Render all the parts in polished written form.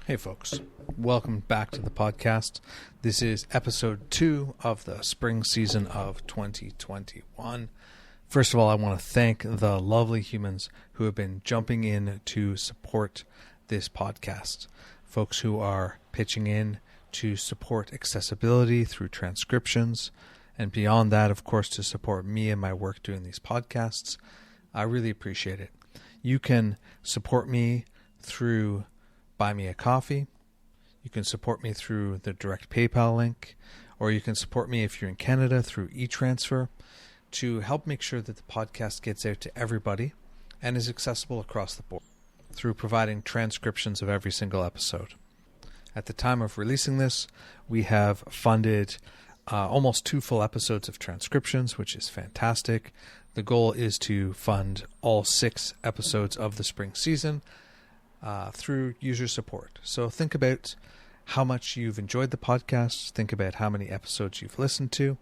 Hey folks, welcome back to the podcast. This is episode 2 of the spring season of 2021. First of all, I want to thank the lovely humans who have been jumping in to support this podcast. Folks who are pitching in to support accessibility through transcriptions, and beyond that, of course, to support me and my work doing these podcasts. I really appreciate it. You can support me through Buy Me a Coffee. You can support me through the direct PayPal link, or you can support me if you're in Canada through e-transfer to help make sure that the podcast gets out to everybody and is accessible across the board through providing transcriptions of every single episode. At the time of releasing this, we have funded almost 2 full episodes of transcriptions, which is fantastic. The goal is to fund all 6 episodes of the spring season through user support. So think about how much you've enjoyed the podcast, think about how many episodes you've listened to,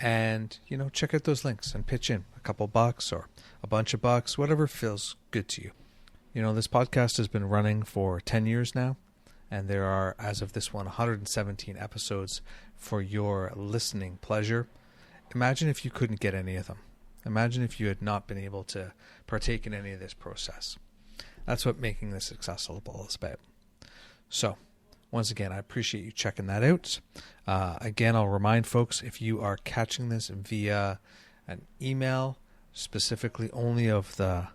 and, check out those links and pitch in a couple bucks or a bunch of bucks, whatever feels good to you. This podcast has been running for 10 years now, and there are, as of this one, 117 episodes for your listening pleasure. Imagine if you couldn't get any of them. Imagine if you had not been able to partake in any of this process. That's what making this accessible is about. So, once again, I appreciate you checking that out. Again, I'll remind folks, if you are catching this via an email, specifically only of the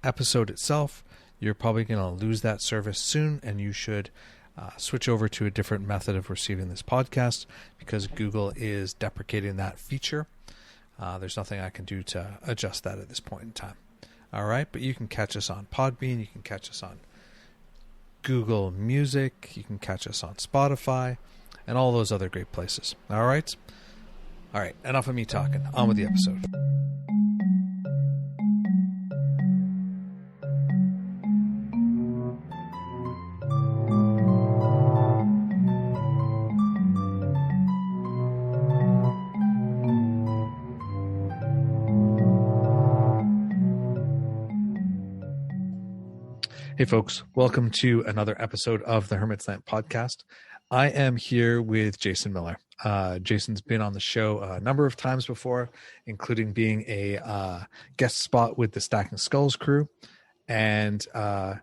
episode itself, you're probably going to lose that service soon, and you should switch over to a different method of receiving this podcast because Google is deprecating that feature. There's nothing I can do to adjust that at this point in time. All right, but you can catch us on Podbean, you can catch us on Google Music, you can catch us on Spotify, and all those other great places. All right, enough of me talking. On with the episode. Hey folks, welcome to another episode of the Hermit's Lamp podcast. I am here with Jason Miller. Jason's been on the show a number of times before, including being a guest spot with the Stacking Skulls crew. And, I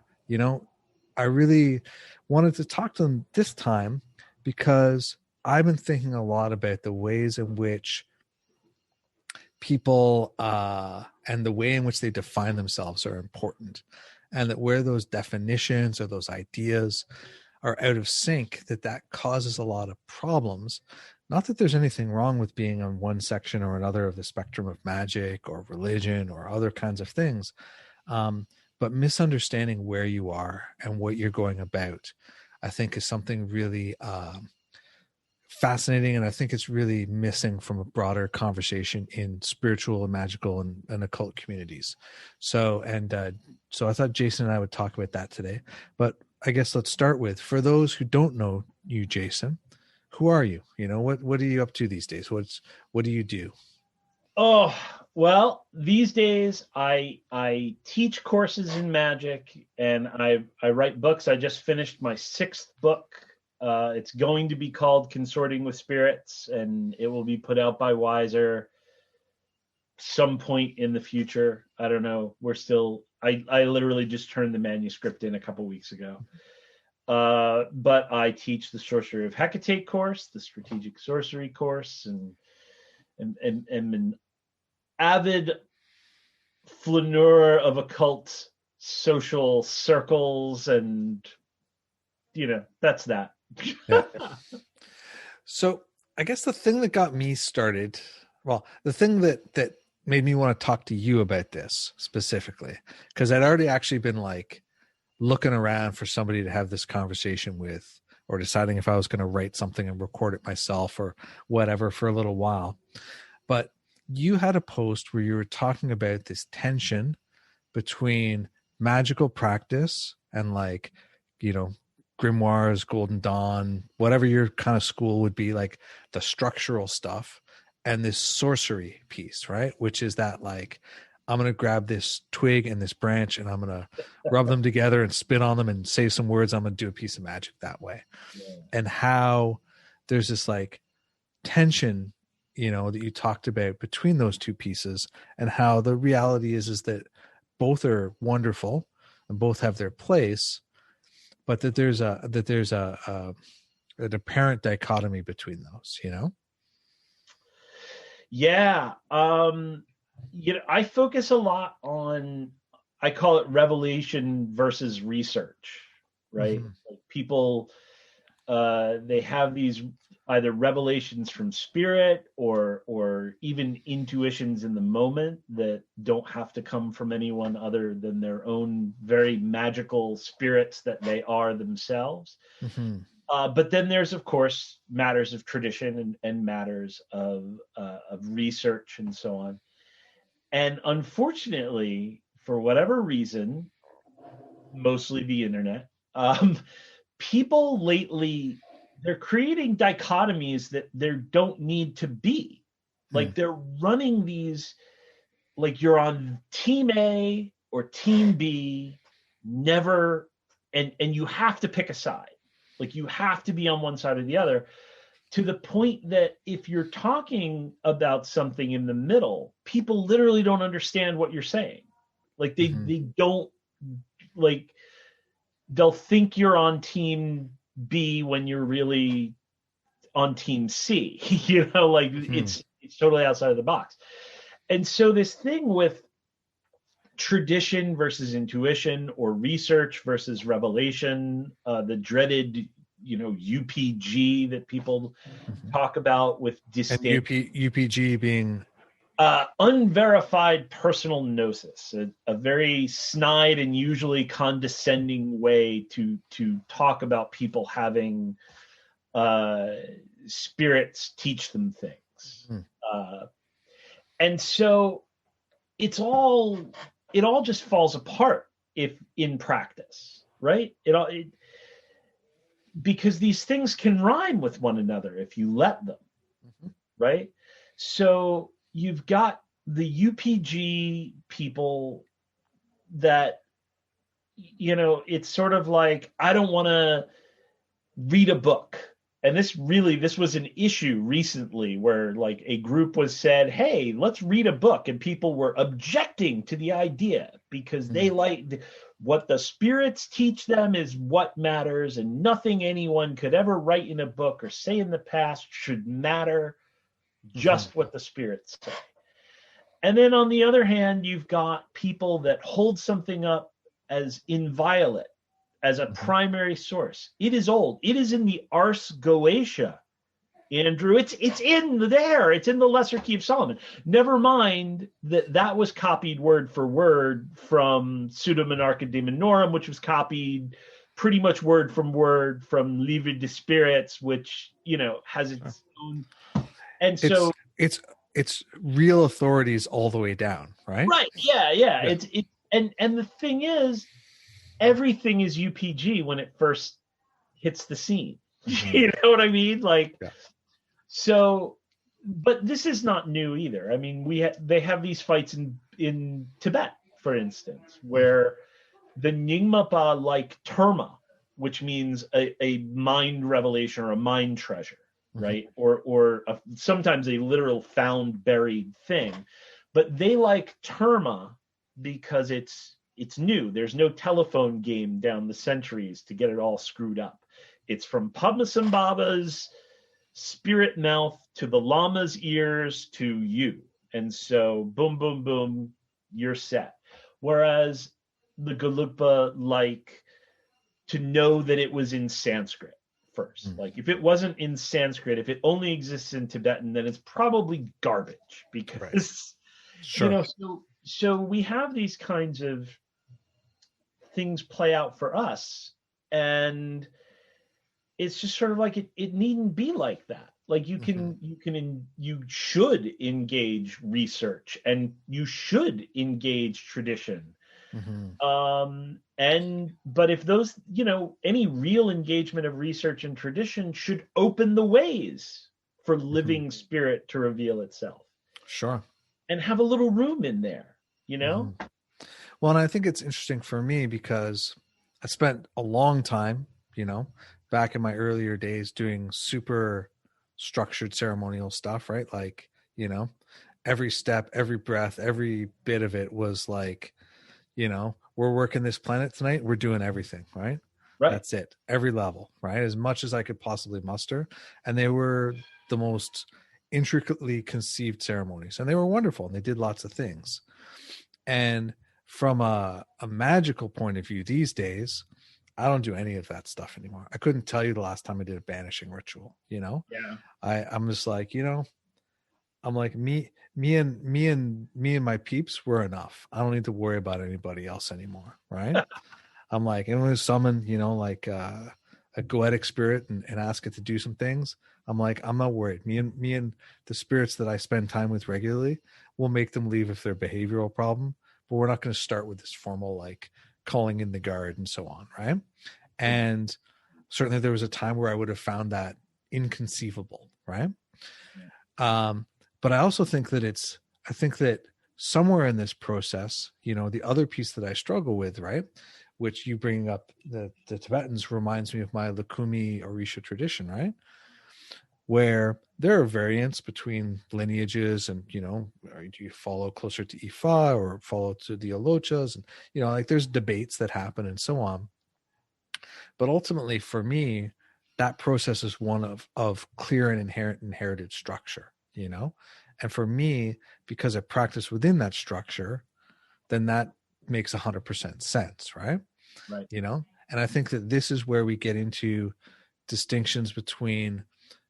really wanted to talk to them this time because I've been thinking a lot about the ways in which people and the way in which they define themselves are important. And that where those definitions or those ideas are out of sync, that causes a lot of problems. Not that there's anything wrong with being on one section or another of the spectrum of magic or religion or other kinds of things, but misunderstanding where you are and what you're going about, I think, is something really fascinating, and I think it's really missing from a broader conversation in spiritual and magical and occult communities. So I thought Jason and I would talk about that today. But I guess let's start with, for those who don't know you, Jason, who are you? What are you up to these days? What do you do? Oh, well, these days I teach courses in magic and I write books. I just finished my 6th book. It's going to be called Consorting with Spirits, and it will be put out by Wiser some point in the future. I don't know. I literally just turned the manuscript in a couple weeks ago. But I teach the Sorcery of Hecate course, the Strategic Sorcery course, and an avid flaneur of occult social circles, and that's that. Yeah. So I guess the thing that got me started, the thing that made me want to talk to you about this specifically, because I'd already actually been looking around for somebody to have this conversation with, or deciding if I was going to write something and record it myself or whatever for a little while. But you had a post where you were talking about this tension between magical practice and grimoires, Golden Dawn, whatever your kind of school would be, the structural stuff, and this sorcery piece, right? Which is that I'm going to grab this twig and this branch and I'm going to rub them together and spit on them and say some words. I'm going to do a piece of magic that way. Yeah. And how there's this like tension, that you talked about between those two pieces, and how the reality is that both are wonderful and both have their place, but that there's an apparent dichotomy between those, Yeah. I focus a lot on, I call it revelation versus research, right? Mm-hmm. Like people, they have these either revelations from spirit or even intuitions in the moment that don't have to come from anyone other than their own very magical spirits that they are themselves. Mm-hmm. But then there's, of course, matters of tradition and matters of research and so on. And unfortunately, for whatever reason, mostly the internet, people lately, they're creating dichotomies that there don't need to be. Like they're running these, like you're on team A or team B, never, and you have to pick a side. Like you have to be on one side or the other, to the point that if you're talking about something in the middle, people literally don't understand what you're saying. Like they don't, like they'll think you're on team B when you're really on team C, it's totally outside of the box. And so this thing with tradition versus intuition, or research versus revelation, the dreaded, UPG that people talk about with distinct. And UPG being unverified personal gnosis, a very snide and usually condescending way to talk about people having spirits teach them things. And so it all just falls apart if in practice, right? Because these things can rhyme with one another if you let them, right? So you've got the UPG people that, it's sort of like, I don't want to read a book. And this was an issue recently where like a group was said, hey, let's read a book. And people were objecting to the idea because they like what the spirits teach them is what matters, and nothing anyone could ever write in a book or say in the past should matter, just what the spirits say. And then on the other hand, you've got people that hold something up as inviolate, as a primary source. It is old. It is in the Ars Goetia, Andrew. It's in there. It's in the Lesser Key of Solomon. Never mind that was copied word for word from Pseudo-Monarcha Daemonorum, which was copied pretty much word from Livre de Spirits, which, has its own. And so it's real authorities all the way down, right? Right. Yeah. And the thing is, everything is UPG when it first hits the scene. You know what I mean? So, but this is not new either. I mean, they have these fights in Tibet, for instance, where the Nyingmapa like terma, which means a mind revelation or a mind treasure, right? Or sometimes a literal found buried thing, but they like terma because it's new. There's no telephone game down the centuries to get it all screwed up. It's from Padmasambhava's spirit mouth to the Lama's ears to you. And so boom, boom, boom, you're set. Whereas the Gelugpa like to know that it was in Sanskrit first. Like if it wasn't in Sanskrit, if it only exists in Tibetan, then it's probably garbage because, so we have these kinds of things play out for us, and it's just sort of like it needn't be like that. Like you should engage research, and you should engage tradition. But if those, any real engagement of research and tradition should open the ways for living spirit to reveal itself. Sure. And have a little room in there. you know? Well, and I think it's interesting for me because I spent a long time, back in my earlier days doing super structured ceremonial stuff, right? Like, every step, every breath, every bit of it was like, we're working this planet tonight. We're doing everything, right? Right. That's it. Every level, right? As much as I could possibly muster. And they were the most intricately conceived ceremonies, and they were wonderful, and they did lots of things. And from a magical point of view these days, I don't do any of that stuff anymore. I couldn't tell you the last time I did a banishing ritual, Yeah. I'm just like, I'm like me and my peeps were enough. I don't need to worry about anybody else anymore. Right. I'm like, I'm going to summon, like a goetic spirit and ask it to do some things. I'm like, I'm not worried. Me and the spirits that I spend time with regularly will make them leave if they're a behavioral problem, but we're not going to start with this formal, like, calling in the guard and so on. Right. And certainly there was a time where I would have found that inconceivable. Right. But I also think that I think that somewhere in this process, the other piece that I struggle with, right, which you bring up, the Tibetans, reminds me of my Lakumi Orisha tradition, right, where there are variants between lineages, and do you follow closer to Ifa or follow to the Alochas, and like there's debates that happen and so on. But ultimately, for me, that process is one of clear and inherited structure, and for me, because I practice within that structure, then that makes 100% sense, right? Right. And I think that this is where we get into distinctions between,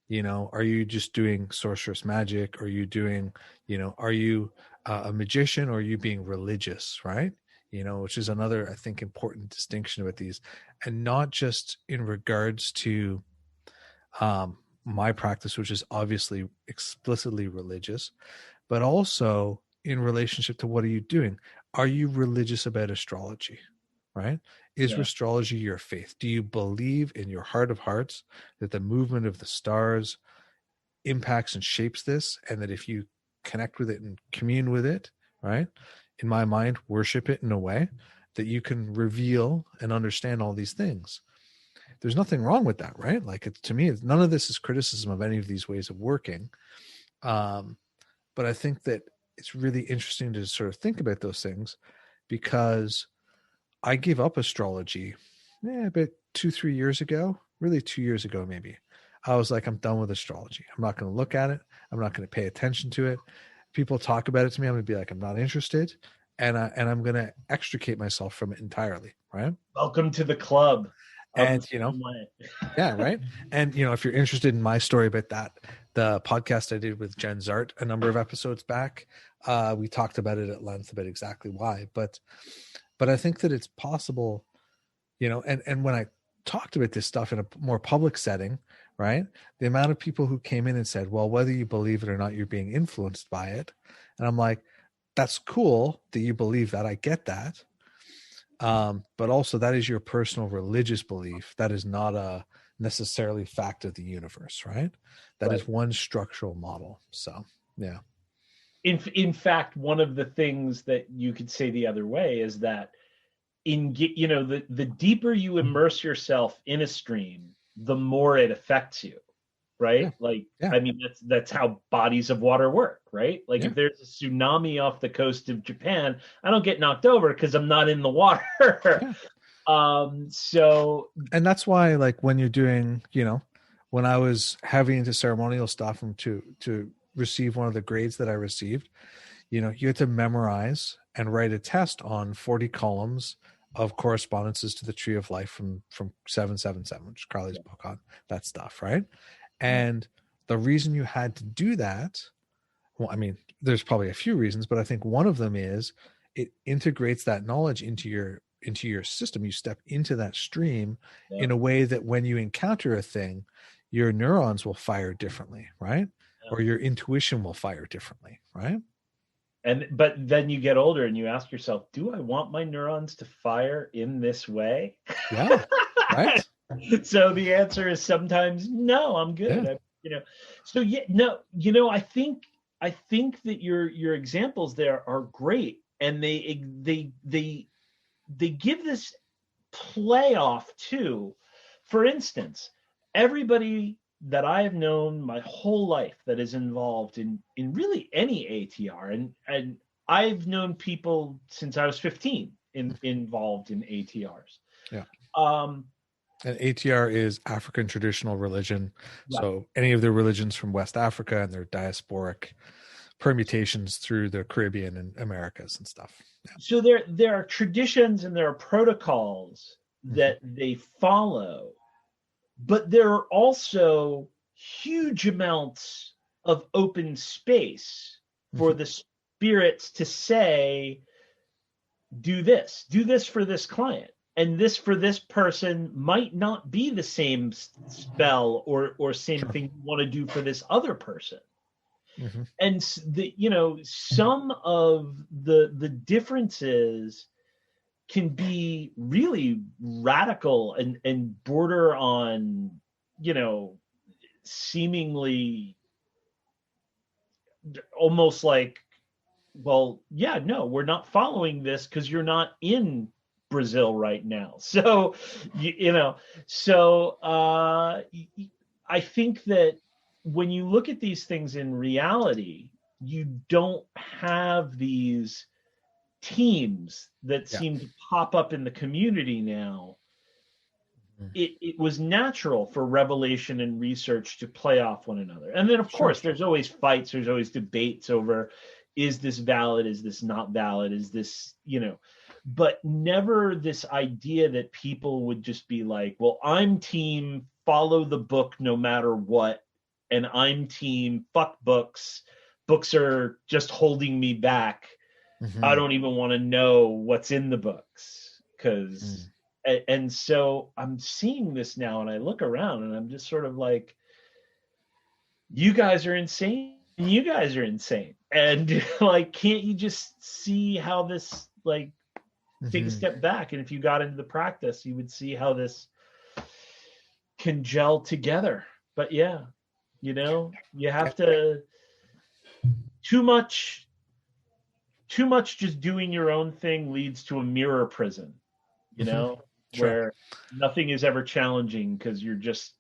are you just doing sorceress magic? Are you doing, are you a magician, or are you being religious, right? Which is another, I think, important distinction about these, and not just in regards to my practice, which is obviously explicitly religious, but also in relationship to what are you doing? Are you religious about astrology, right? Is astrology your faith? Do you believe in your heart of hearts that the movement of the stars impacts and shapes this, and that if you connect with it and commune with it, right, in my mind, worship it in a way that you can reveal and understand all these things? There's nothing wrong with that, right? Like, to me, none of this is criticism of any of these ways of working. But I think that it's really interesting to sort of think about those things, because I gave up astrology about 2-3 years ago, really 2 years ago, maybe. I was like, I'm done with astrology. I'm not going to look at it. I'm not going to pay attention to it. People talk about it to me, I'm going to be like, I'm not interested. And I'm going to extricate myself from it entirely. Right. Welcome to the club. And, yeah, right. And, if you're interested in my story about that, the podcast I did with Jen Zart a number of episodes back, we talked about it at length about exactly why. But I think that it's possible, and when I talked about this stuff in a more public setting, right, the amount of people who came in and said, well, whether you believe it or not, you're being influenced by it. And I'm like, that's cool that you believe that. I get that. But also, that is your personal religious belief. That is not a necessarily fact of the universe, right? That is one structural model. So, yeah. In fact, one of the things that you could say the other way is that the deeper you immerse yourself in a stream, the more it affects you, right? I mean, that's how bodies of water work, right? Like, if there's a tsunami off the coast of Japan, I don't get knocked over because I'm not in the water. So, and that's why, like, when you're doing, when I was heavy into ceremonial stuff, and to receive one of the grades that I received, you had to memorize and write a test on 40 columns of correspondences to the Tree of Life from 777, which is Carly's book on that stuff, right? And the reason you had to do that, well, I mean, there's probably a few reasons, but I think one of them is it integrates that knowledge into your system. You step into that stream in a way that when you encounter a thing, your neurons will fire differently, right? Or your intuition will fire differently, right? But then you get older and you ask yourself, do I want my neurons to fire in this way? Yeah, right. So the answer is sometimes no, I'm good. So I think that your examples there are great. and they give this playoff too. For instance, everybody that I have known my whole life that is involved in really any ATR, and I've known people since I was 15 involved in ATRs. Yeah. And ATR is African traditional religion. Yeah. So any of the religions from West Africa and their diasporic permutations through the Caribbean and Americas and stuff. Yeah. So there are traditions and there are protocols that they follow, but there are also huge amounts of open space for the spirits to say, do this for this client. And this for this person might not be the same spell or same thing you want to do for this other person. And some of the differences can be really radical and border on, seemingly almost like, well, yeah, no, we're not following this because you're not in Brazil right now. So, I think that when you look at these things in reality, you don't have these teams that seem to pop up in the community now. It was natural for revelation and research to play off one another. And then, of course, there's always fights. There's always debates over, is this valid? Is this not valid? Is this, but never this idea that people would just be like, well, I'm team follow the book no matter what. And I'm team fuck books. Books are just holding me back. I don't even want to know what's in the books. And so I'm seeing this now and I look around and I'm just sort of like, you guys are insane. You guys are insane. And like, can't you just see how this, like, take a step back? And if you got into the practice, you would see how this can gel together. But yeah, you have to, too much just doing your own thing leads to a mirror prison, where nothing is ever challenging because you're just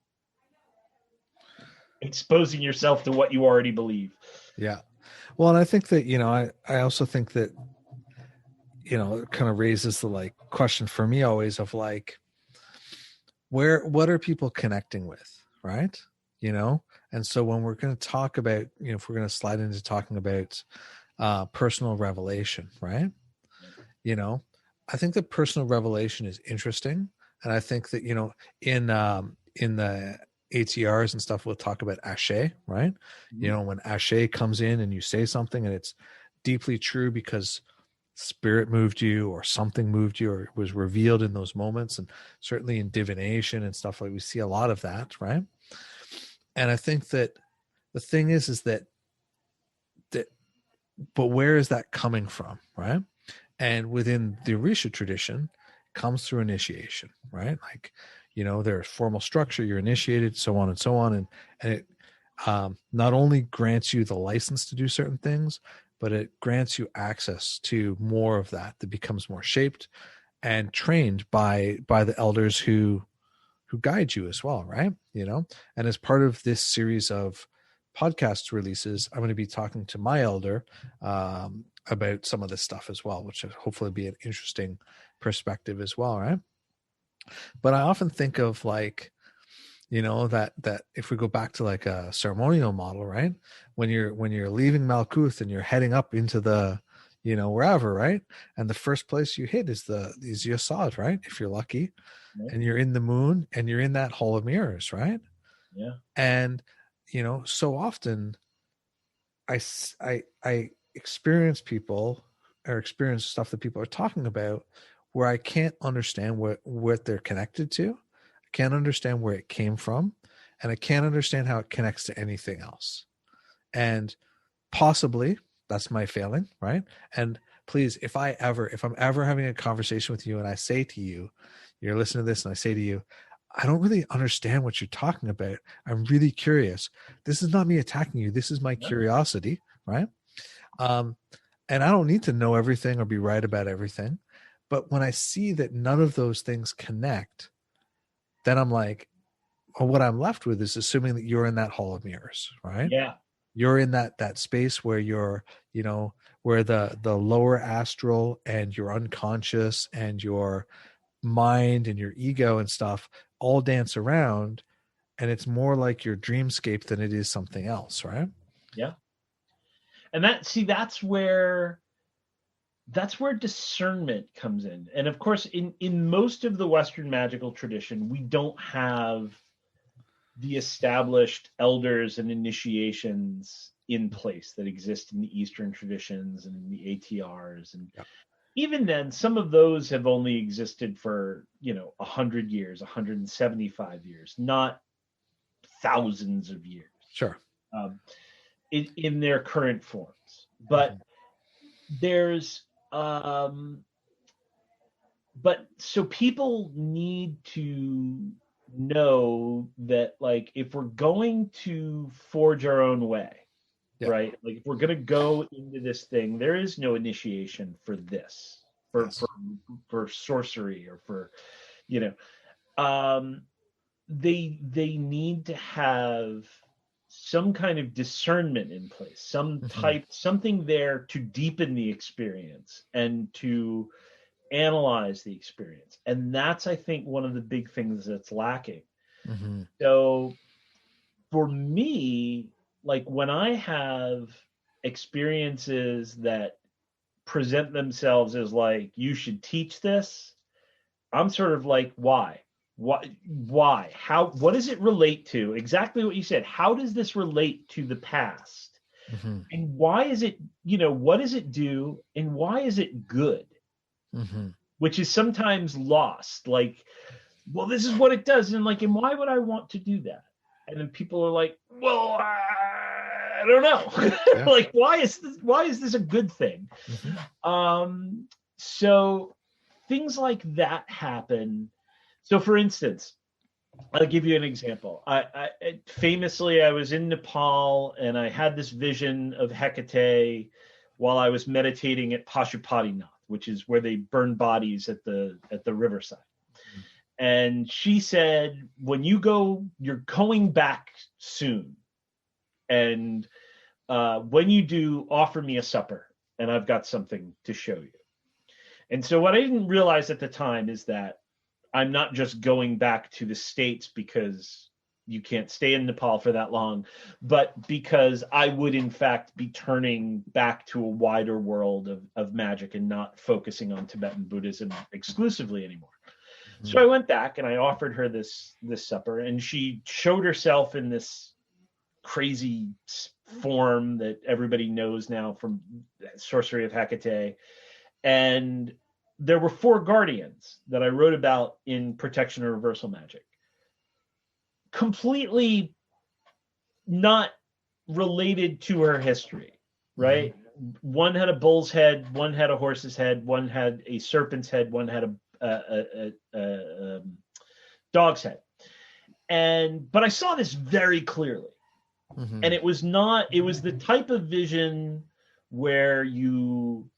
exposing yourself to what you already believe. Yeah. Well, and I think that, I also think that, it kind of raises the like question for me always of like, what are people connecting with? Right. And so when we're going to talk about, if we're going to slide into talking about personal revelation, right? I think that personal revelation is interesting. And I think that, in the ATRs and stuff, we'll talk about ashe, right? When ashe comes in and you say something and it's deeply true because spirit moved you or something moved you or it was revealed in those moments, and certainly in divination and stuff, like we see a lot of that, right? And I think that the thing is that but where is that coming from, right? And within the Orisha tradition, it comes through initiation, right? Like, there's formal structure, you're initiated, so on and so on. And it not only grants you the license to do certain things, but it grants you access to more of that becomes more shaped and trained by the elders who guide you as well, right? And as part of this series of podcast releases, I'm going to be talking to my elder about some of this stuff as well, which will hopefully be an interesting perspective as well, right? But I often think of like, that if we go back to like a ceremonial model, right? When you're leaving Malkuth and you're heading up into the, wherever, right? And the first place you hit is Yasad, right? If you're lucky, and you're in the moon and you're in that hall of mirrors, right? Yeah. And so often I experience people or experience stuff that people are talking about where I can't understand what they're connected to. I can't understand where it came from, and I can't understand how it connects to anything else. And possibly that's my failing, right? And please, if I'm ever having a conversation with you and I say to you, you're listening to this and I say to you, I don't really understand what you're talking about. I'm really curious. This is not me attacking you. This is my curiosity, right? And I don't need to know everything or be right about everything. But when I see that none of those things connect, then I'm like, well, what I'm left with is assuming that you're in that hall of mirrors, right? Yeah. You're in that space where you're, where the lower astral and your unconscious and your mind and your ego and stuff all dance around, and it's more like your dreamscape than it is something else, right? Yeah. And that's where discernment comes in. And of course, in most of the Western magical tradition, we don't have the established elders and initiations in place that exist in the Eastern traditions and in the ATRs. And even then, some of those have only existed for, 100 years, 175 years, not thousands of years. Sure. In their current forms. But there's but so people need to know that, like, if we're going to forge our own way, right? Like, if we're going to go into this thing, there is no initiation for this, for sorcery, or for, they need to have some kind of discernment in place, something there to deepen the experience and to analyze the experience. And that's, I think, one of the big things that's lacking. So for me, like, when I have experiences that present themselves as like, you should teach this, I'm sort of like, why? Why? How? What does it relate to? Exactly what you said. How does this relate to the past? And why is it, what does it do? And why is it good? Which is sometimes lost. Like, well, this is what it does. And like, and why would I want to do that? And then people are like, well, I don't know. Like, why is this a good thing? So things like that happen. So, for instance, I'll give you an example. I famously, I was in Nepal and I had this vision of Hecate while I was meditating at Pashupatinath, which is where they burn bodies at the riverside. And she said, when you go, you're going back soon. And when you do, offer me a supper, and I've got something to show you. And so what I didn't realize at the time is that I'm not just going back to the States because you can't stay in Nepal for that long, but because I would, in fact, be turning back to a wider world of magic and not focusing on Tibetan Buddhism exclusively anymore. So I went back and I offered her this supper, and she showed herself in this crazy form that everybody knows now from Sorcery of Hecate. And there were 4 guardians that I wrote about in Protection or Reversal Magic. Completely not related to her history, right? One had a bull's head, one had a horse's head, one had a serpent's head, one had a dog's head. But I saw this very clearly. And it was the type of vision where you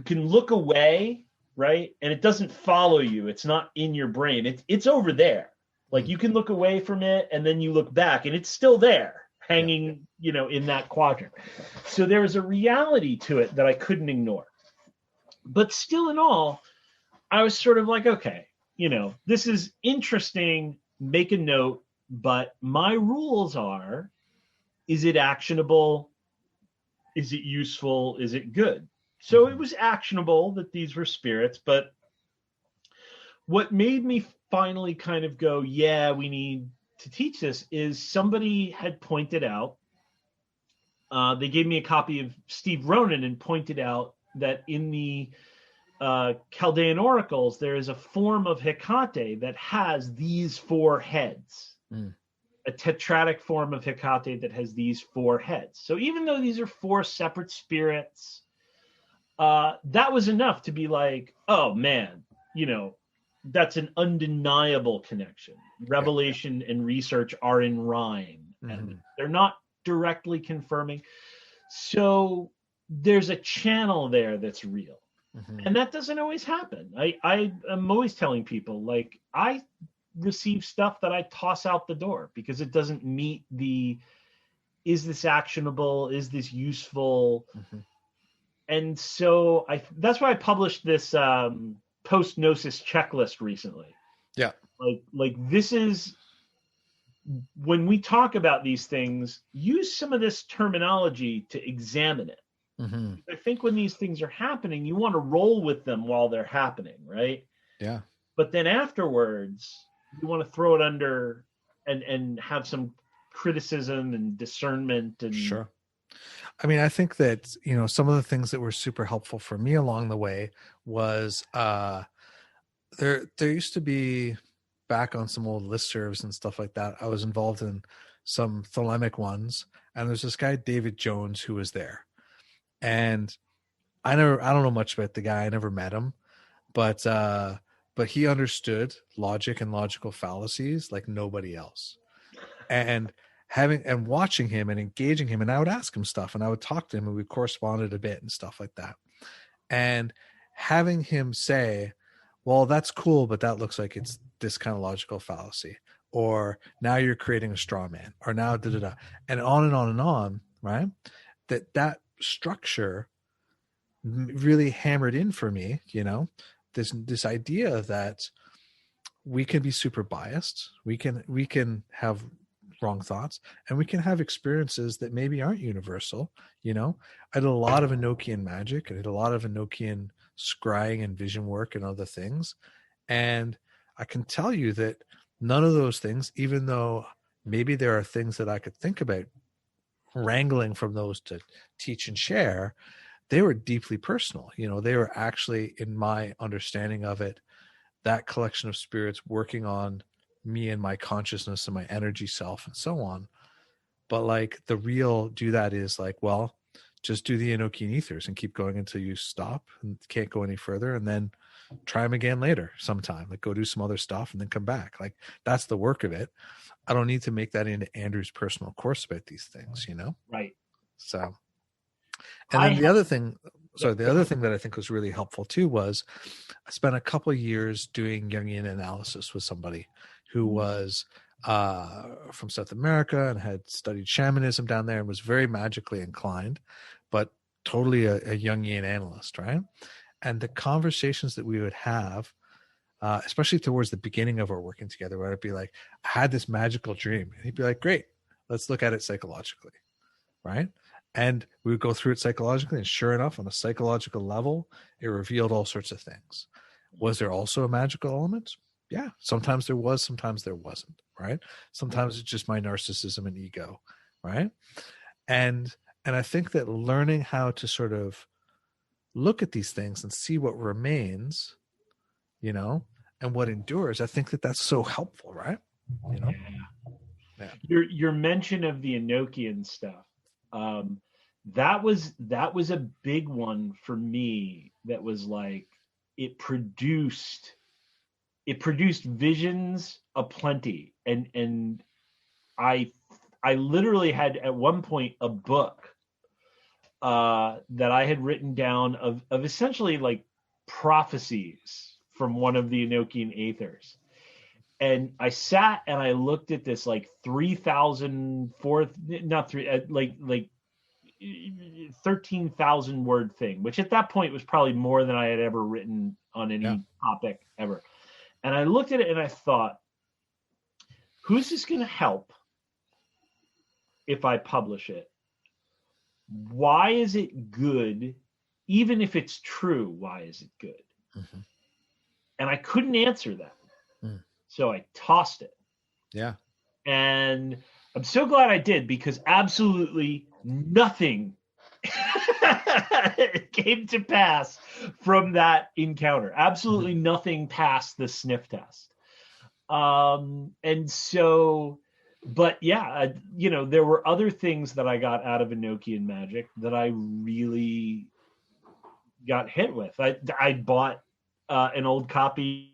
can look away, right? And it doesn't follow you. It's not in your brain. It's over there. Like, you can look away from it and then you look back and it's still there, hanging, in that quadrant. So there was a reality to it that I couldn't ignore. But still, in all, I was sort of like, okay, this is interesting, make a note, but my rules are, is it actionable? Is it useful? Is it good? So it was actionable that these were spirits, but what made me finally kind of go, yeah, we need to teach this, is somebody had pointed out, they gave me a copy of Steve Ronan and pointed out that in the Chaldean oracles, there is a form of Hecate that has these 4 heads. A tetratic form of Hecate that has these 4 heads. So even though these are 4 separate spirits, that was enough to be like, oh man, that's an undeniable connection. Revelation and research are in rhyme, and they're not directly confirming. So there's a channel there that's real. Mm-hmm. And that doesn't always happen. I am always telling people, like, I receive stuff that I toss out the door because it doesn't meet the, is this actionable? Is this useful? Mm-hmm. And so that's why I published this post gnosis checklist recently. Yeah. Like this is, when we talk about these things, use some of this terminology to examine it. Mm-hmm. I think when these things are happening, you want to roll with them while they're happening, right? Yeah. But then afterwards, you want to throw it under and have some criticism and discernment. And Sure. I mean, I think that, some of the things that were super helpful for me along the way was there used to be, back on some old listservs and stuff like that, I was involved in some thelemic ones, and there's this guy, David Jones, who was there. And I don't know much about the guy. I never met him, but he understood logic and logical fallacies like nobody else. And watching him and engaging him, and I would ask him stuff, and I would talk to him, and we corresponded a bit and stuff like that. And having him say, well, that's cool, but that looks like it's this kind of logical fallacy, or now you're creating a straw man, or now da-da-da, and on and on and on, right? That structure really hammered in for me, this idea that we can be super biased, we can have wrong thoughts, and we can have experiences that maybe aren't universal. I did a lot of Enochian magic, I did a lot of Enochian scrying and vision work and other things, and I can tell you that none of those things, even though maybe there are things that I could think about wrangling from those to teach and share, they were deeply personal. They were actually, in my understanding of it, that collection of spirits working on me and my consciousness and my energy self and so on. But like the real do that is like, well, just do the Enochian ethers and keep going until you stop and can't go any further, and then try them again later sometime. Like go do some other stuff and then come back. Like that's the work of it. I don't need to make that into Andrew's personal course about these things, Right. So, and then the other thing that I think was really helpful too was I spent a couple of years doing Jungian analysis with somebody who was from South America and had studied shamanism down there and was very magically inclined, but totally a Jungian analyst, right? And the conversations that we would have, especially towards the beginning of our working together, where I'd be like, I had this magical dream. And he'd be like, great, let's look at it psychologically, right? And we would go through it psychologically, and sure enough, on a psychological level, it revealed all sorts of things. Was there also a magical element? Yeah, sometimes there was, sometimes there wasn't, right? Sometimes it's just my narcissism and ego, right? And I think that learning how to sort of look at these things and see what remains, and what endures, I think that that's so helpful, right? Yeah. Your mention of the Enochian stuff, that was a big one for me. That was like, it produced visions aplenty, and I literally had at one point a book that I had written down of essentially like prophecies from one of the Enochian aethers. And I sat and I looked at this like 13,000 word thing, which at that point was probably more than I had ever written on any topic ever. And I looked at it and I thought, who's this going to help if I publish it? Why is it good? Even if it's true, why is it good? Mm-hmm. And I couldn't answer that. So I tossed it. Yeah. And I'm so glad I did, because absolutely nothing came to pass from that encounter. Absolutely nothing passed the sniff test. And so, but yeah, there were other things that I got out of Enochian magic that I really got hit with. I bought an old copy.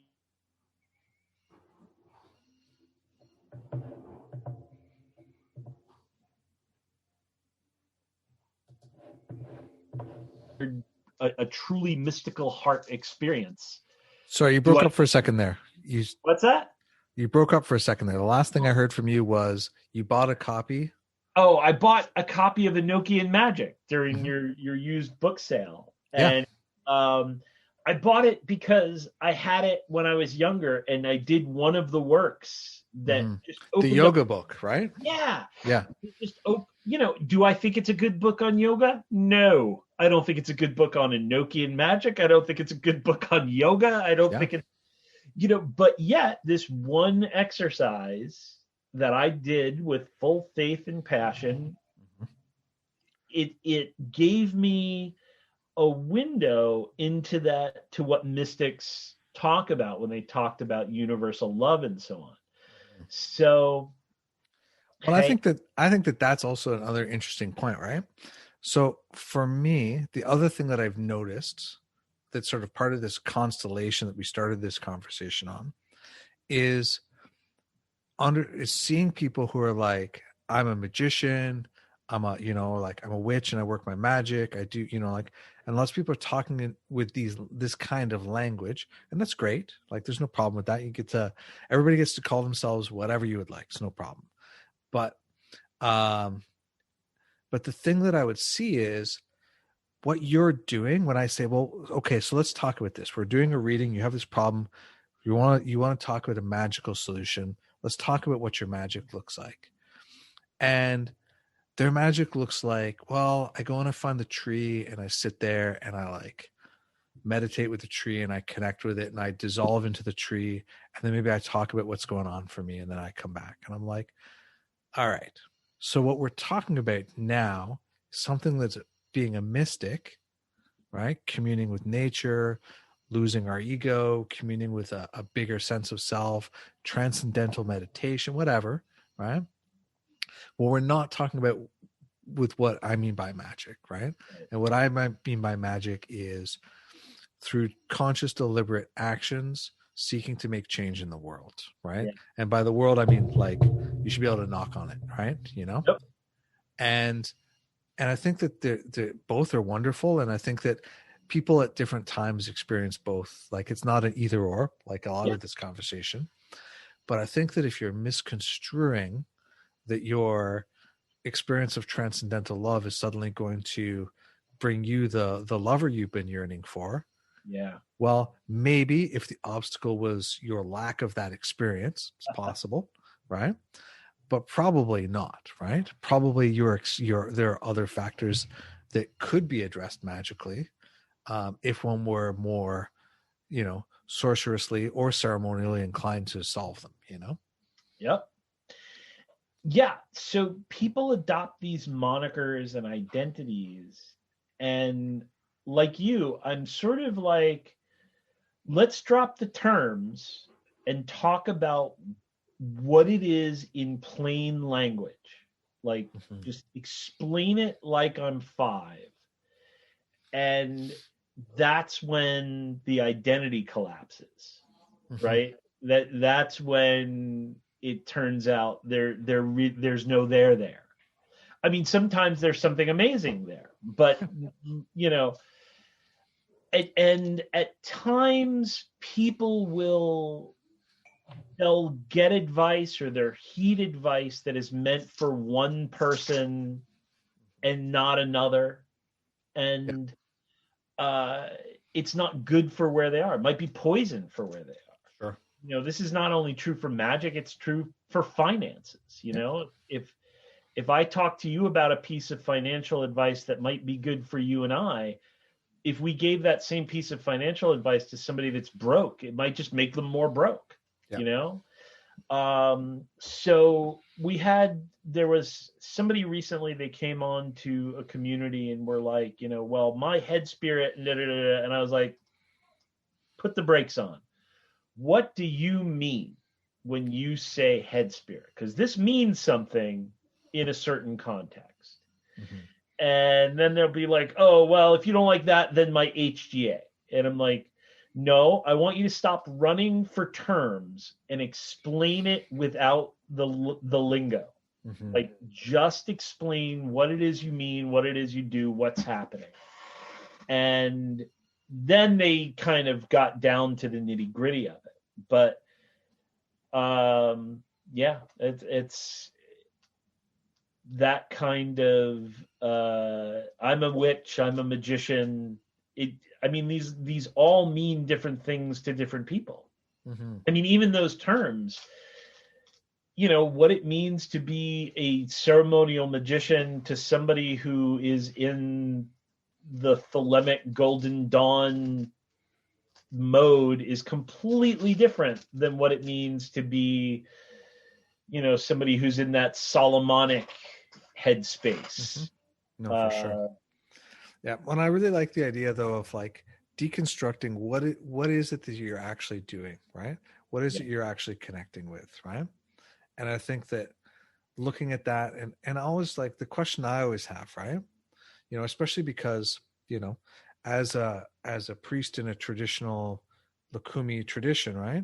a truly mystical heart experience. Sorry, you broke up for a second there. What's that? You broke up for a second there. The last thing I heard from you was you bought a copy. Oh, I bought a copy of Enochian Magic during your used book sale. And I bought it because I had it when I was younger, and I did one of the works that just opened the yoga book, right? Yeah. Yeah. Do I think it's a good book on yoga? No. I don't think it's a good book on Enochian magic. I don't think it's a good book on yoga. I don't think it's, but yet this one exercise that I did with full faith and passion, it gave me a window into to what mystics talk about when they talked about universal love and so on. So, well, I think that that's also another interesting point, right? So for me, the other thing that I've noticed that's sort of part of this constellation that we started this conversation on is seeing people who are like, I'm a magician, I'm a witch and I work my magic. I do, and lots of people are talking with this kind of language, and that's great. Like, there's no problem with that. Everybody gets to call themselves whatever you would like. It's no problem. But the thing that I would see is what you're doing when I say, well, okay, so let's talk about this. We're doing a reading. You have this problem. You want to talk about a magical solution. Let's talk about what your magic looks like. And their magic looks like, well, I go and I find the tree and I sit there and I like meditate with the tree and I connect with it and I dissolve into the tree. And then maybe I talk about what's going on for me. And then I come back and I'm like, all right. So what we're talking about now is something that's being a mystic, right? Communing with nature, losing our ego, communing with a bigger sense of self, transcendental meditation, whatever, right? Well, we're not talking about with what I mean by magic, right? And what I mean by magic is through conscious, deliberate actions, seeking to make change in the world, right? Yeah. And by the world, I mean, like, you should be able to knock on it, right? Yep. And I think that they're both are wonderful. And I think that people at different times experience both. Like, it's not an either or, like a lot of this conversation. But I think that if you're misconstruing that your experience of transcendental love is suddenly going to bring you the lover you've been yearning for. Yeah. Well, maybe if the obstacle was your lack of that experience, it's possible, right? But probably not, right? Probably there are other factors that could be addressed magically if one were more, sorcerously or ceremonially inclined to solve them, Yep. Yeah. So people adopt these monikers and identities, and like you, I'm sort of like, let's drop the terms and talk about what it is in plain language. Like, just explain it like I'm 5. And that's when the identity collapses, right? That's when it turns out there's no there. I mean, sometimes there's something amazing there, but and at times they'll get advice, or they'll heed advice that is meant for one person and not another. And it's not good for where they are. It might be poison for where they are. Sure. This is not only true for magic, it's true for finances. If I talk to you about a piece of financial advice that might be good for you and I, if we gave that same piece of financial advice to somebody that's broke, it might just make them more broke, So there was somebody recently, they came on to a community and were like, well, my head spirit, and I was like, put the brakes on. What do you mean when you say head spirit? Because this means something in a certain context. And then they'll be like, oh, well, if you don't like that, then my HGA. And I'm like, no, I want you to stop running for terms and explain it without the lingo. Like, just explain what it is you mean, what it is you do, what's happening. And then they kind of got down to the nitty gritty of it. But yeah, it's that kind of I'm a witch, I'm a magician. I mean, these all mean different things to different people. Mm-hmm. I mean, even those terms, you know, what it means to be a ceremonial magician to somebody who is in the Thelemic Golden Dawn mode is completely different than what it means to be, you know, somebody who's in that Solomonic headspace. Mm-hmm. No, for sure. Yeah. Well, I really like the idea though of like deconstructing what is it that you're actually doing, right? What is it you're actually connecting with, right? And I think that looking at that and always like the question I always have, right? You know, especially because, you know, as a priest in a traditional Lukumi tradition, right?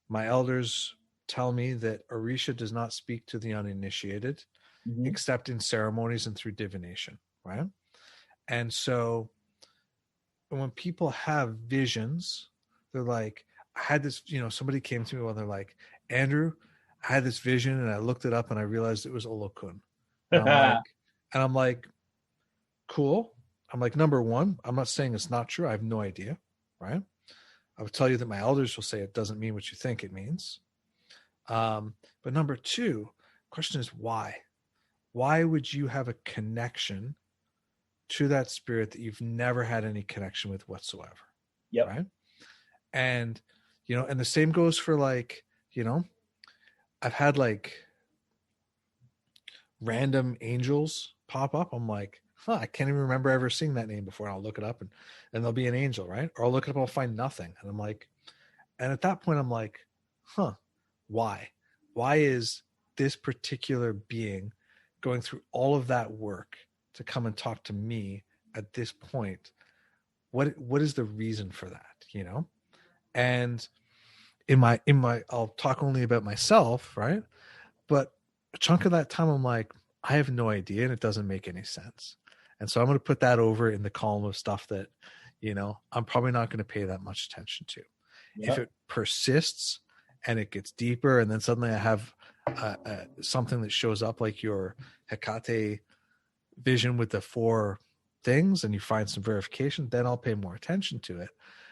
My elders tell me that Orisha does not speak to the uninitiated except in ceremonies and through divination, right? And so when people have visions, they're like, I had this, you know, somebody came to me while they're like, Andrew, I had this vision and I looked it up and I realized it was Olokun. And I'm like, cool. I'm like, number one, I'm not saying it's not true. I have no idea, right? I would tell you that my elders will say it doesn't mean what you think it means. But number two, question is why? Why would you have a connection to that spirit that you've never had any connection with whatsoever? Yep. Right. And, you know, and the same goes for like, you know, I've had like random angels pop up. I'm like, I can't even remember ever seeing that name before. And I'll look it up and there'll be an angel, right? Or I'll look it up, I'll find nothing. And I'm like, and at that point I'm like, why? Why is this particular being going through all of that work to come and talk to me at this point? What is the reason for that, you know? And in my I'll talk only about myself, right? But a chunk of that time I'm like, I have no idea and it doesn't make any sense. And so I'm going to put that over in the column of stuff that, you know, I'm probably not going to pay that much attention to. Yep. If it persists and it gets deeper and then suddenly I have something that shows up like your Hecate vision with the 4 things and you find some verification, then I'll pay more attention to it.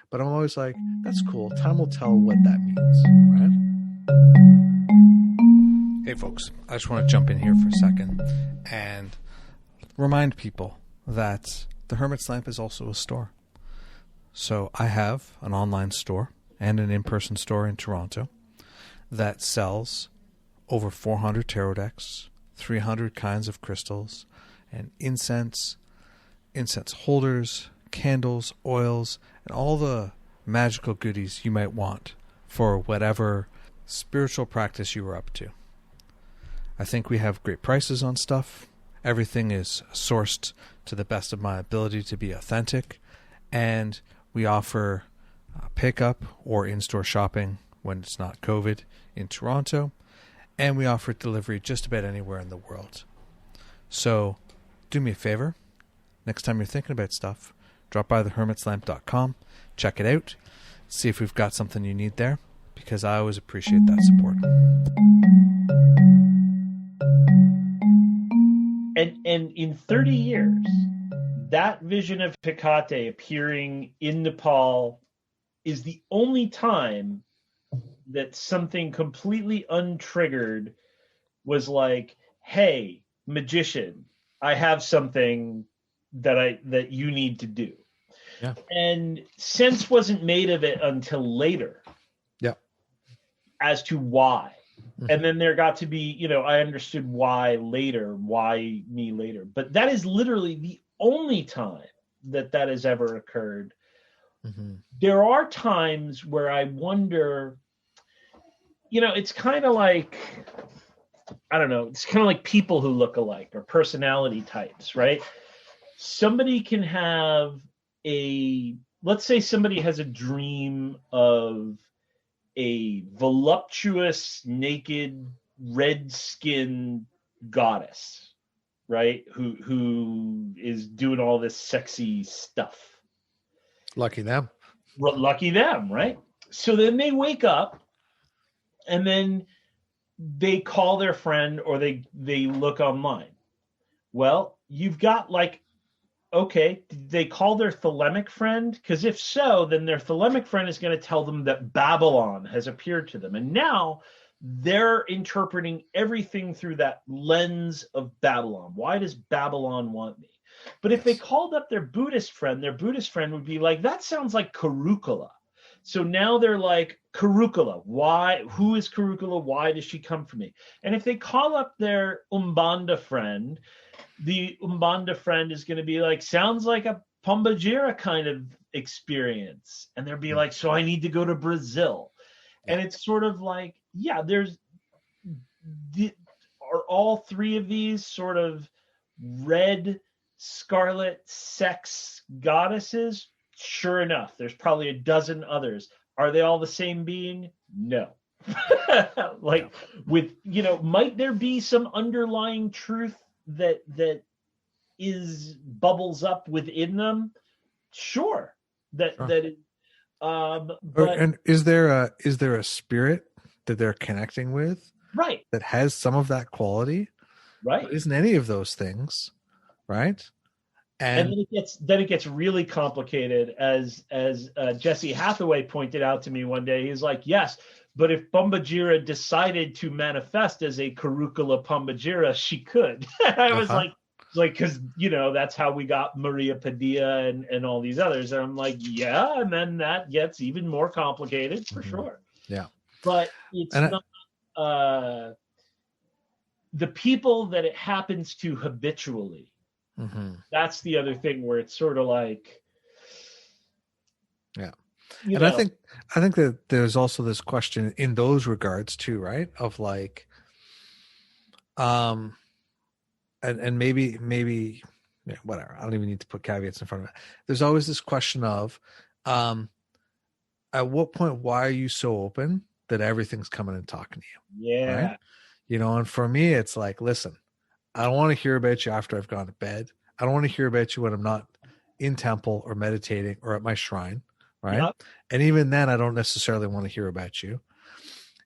But I'm always like, that's cool. Time will tell what that means, right? Hey folks, I just want to jump in here for a second and remind people that the Hermit's Lamp is also a store. So I have an online store and an in-person store in Toronto that sells over 400 tarot decks, 300 kinds of crystals, and incense holders, candles, oils, and all the magical goodies you might want for whatever spiritual practice you are up to. I think we have great prices on stuff. Everything is sourced to the best of my ability to be authentic, and we offer pickup or in-store shopping when it's not COVID in Toronto, and we offer delivery just about anywhere in the world. So do me a favor, next time you're thinking about stuff, drop by thehermitslamp.com, check it out, see if we've got something you need there, because I always appreciate that support. And in 30 years, that vision of Hecate appearing in Nepal is the only time that something completely untriggered was like, hey, magician, I have something that you need to do. Yeah. And sense wasn't made of it until later. Yeah. As to why. Mm-hmm. And then there got to be, you know, I understood why later, why me later. But that is literally the only time that has ever occurred. Mm-hmm. There are times where I wonder, you know, it's kind of like, I don't know, it's kind of like people who look alike or personality types, right? Somebody can have let's say somebody has a dream of a voluptuous, naked, red-skinned goddess, right? Who is doing all this sexy stuff. Lucky them. Lucky them, right? So then they wake up and then they call their friend or they look online. Well, you've got like, okay, did they call their thelemic friend? Because if so, then their thelemic friend is going to tell them that Babylon has appeared to them. And now they're interpreting everything through that lens of Babylon. Why does Babylon want me? But if they called up their Buddhist friend would be like, that sounds like Carúcula. So now they're like, Carúcula, why? Who is Carúcula? Why does she come for me? And if they call up their Umbanda friend, the Umbanda friend is going to be like, sounds like a Pombagira kind of experience. And they'll be like, so I need to go to Brazil. And it's sort of like, yeah, are all three of these sort of red scarlet sex goddesses? Sure enough, there's probably a dozen others. Are they all the same being? No. Like with, might there be some underlying truth that is bubbles up within them? Sure. But and is there a spirit that they're connecting with, right, that has some of that quality, right? But isn't any of those things, right? And then it gets really complicated, as Jesse Hathaway pointed out to me one day. He's like, yes, but if Pombagira decided to manifest as a Carúcula Pombagira, she could. I was like, because that's how we got Maria Padilla and all these others. And I'm like, yeah, and then that gets even more complicated for sure. Yeah, but it's not the people that it happens to habitually. Mm-hmm. That's the other thing where it's sort of like, yeah. And I think that there's also this question in those regards too, right? Of like, and maybe yeah, whatever. I don't even need to put caveats in front of it. There's always this question of, at what point, why are you so open that everything's coming and talking to you? Yeah. Right? And for me, it's like, listen, I don't want to hear about you after I've gone to bed. I don't want to hear about you when I'm not in temple or meditating or at my shrine, right? Yep. And even then, I don't necessarily want to hear about you.